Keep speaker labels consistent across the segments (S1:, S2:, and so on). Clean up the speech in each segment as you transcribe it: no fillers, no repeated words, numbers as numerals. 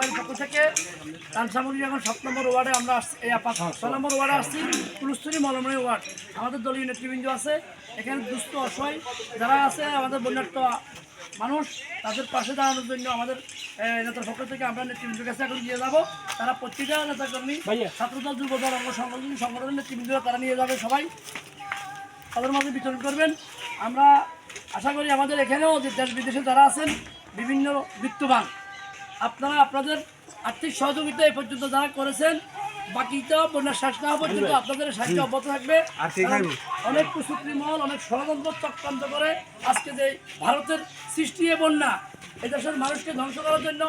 S1: বাড়ির পক্ষ থেকে রানসামুড়ি এখন 7 নম্বর ওয়ার্ডে আমরা আসছি, 6 নম্বর ওয়ার্ডে আসছি, কুলুস্তুরি মলমনি ওয়ার্ড। আমাদের দলীয় নেতৃবৃন্দ আছে এখানে, দুস্থ অসহায় যারা আছে আমাদের বন্যার্থ মানুষ, তাদের পাশে দাঁড়ানোর জন্য আমাদের নেতার পক্ষ থেকে আমরা নেতৃবৃন্দের কাছে এখন নিয়ে যাবো। তারা প্রত্যেকটা নেতাকর্মী, ছাত্রদল, যুবদল, অঙ্গ সংগঠনের নেতৃবৃন্দরা তারা নিয়ে যাবে, সবাই তাদের মাঝে বিতরণ করবেন। আমরা আশা করি আমাদের এখানেও যে দেশ বিদেশে যারা আছেন বিভিন্ন বিত্তবান, আপনারা আপনাদের আর্থিক সহযোগিতা এই পর্যন্ত যারা করেছেন, বাকিটা বন্যার শেষ না হওয়া পর্যন্ত আপনাদের সাহায্য অব্যাহত থাকবে। অনেক কুচক্রী মহল, অনেক ষড়যন্ত্র চক্রান্ত করে আজকে যে ভারতের সৃষ্টি বন্যা এই দেশের মানুষকে ধ্বংস করার জন্য,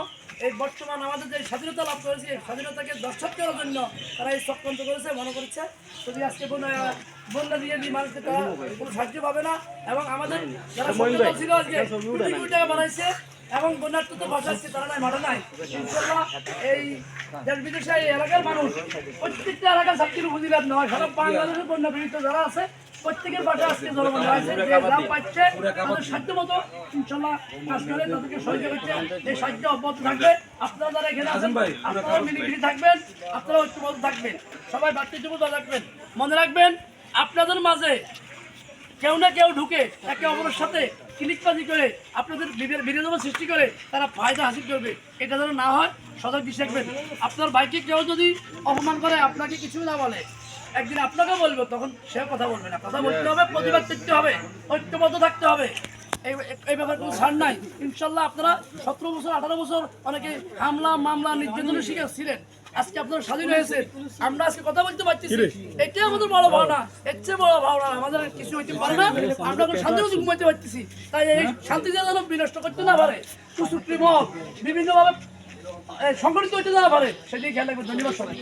S1: এই বর্তমান আমাদের যে স্বাধীনতা লাভ করেছে এই স্বাধীনতাকে দর্শক করার জন্য তারা এই চক্রান্ত করেছে, মনে করছে যদি আজকে বন্যা দিয়ে দিয়ে মানুষকে তারা কোনো সাহায্য পাবে না। এবং আমাদের যারা সচেতন ছিল আজকে কোটি কোটি টাকা বানাইছে এবং বন্যার্থ তো বাঁচাচ্ছে, তারা নাই মাঠে নাই। ইনশাল্লাহ এই দেশ বিদেশে এই এলাকার মানুষ, প্রত্যেকটা এলাকার ছাত্রীর উপজেলার নয়, সারা বাংলাদেশের বন্যা পীড়িত যারা আছে প্রত্যেকের পাশে আজকে জনগণ রয়েছে, যে যা পাচ্ছে তাদের সাধ্য মতো ইনশাল্লাহ কাজ করে তাদেরকে সহযোগিতা করছে। এই সাহায্য অব্যাহত থাকবে। আপনারা যারা এখানে আছেন আপনারা মিলিমিশি থাকবেন, আপনারা ঐক্যবদ্ধ থাকবেন, সবাই ভাতৃত্ববোধ রাখবেন। মনে রাখবেন আপনাদের মাঝে কেউ না কেউ ঢুকে একে অপরের সাথে ক্লিকবাজি করে আপনাদের বিরোধ সৃষ্টি করে তারা ফায়দা হাসিল করবে, এটা যেন না হয় সজাগ দৃষ্টি রাখবেন। আপনার ভাইকে কেউ যদি অপমান করে, আপনাকে কিছু না বলে, একদিন আপনাকে বলবো, তখন সে কথা বলবে না। কথা বলতে হবে, প্রতিবাদ করতে হবে, ঐক্যবদ্ধ থাকতে হবে। এই ব্যাপারে কোনো ছাড় নাই। ইনশাল্লাহ আপনারা 17 বছর 18 বছর অনেকে হামলা মামলা নির্যাতনের শিকার ছিলেন, আজকে আপনারা স্বাধীন হয়েছেন, আমরা আজকে কথা বলতে পারতেছি, এটাই আমাদের বড় ভাবনা। এর চেয়ে বড় ভাবনা আমাদের কিছু হইতে পারে না। আমরা এখন শান্তিমতো ঘুমাইতে পারতেছি, তাই এই শান্তিটা যেন বিনষ্ট করতে না পারে, কুচক্রী মহল বিভিন্নভাবে সংগঠিত হইতে না পারে, সেটাই খেয়াল রাখবেন। ধন্যবাদ সবাই।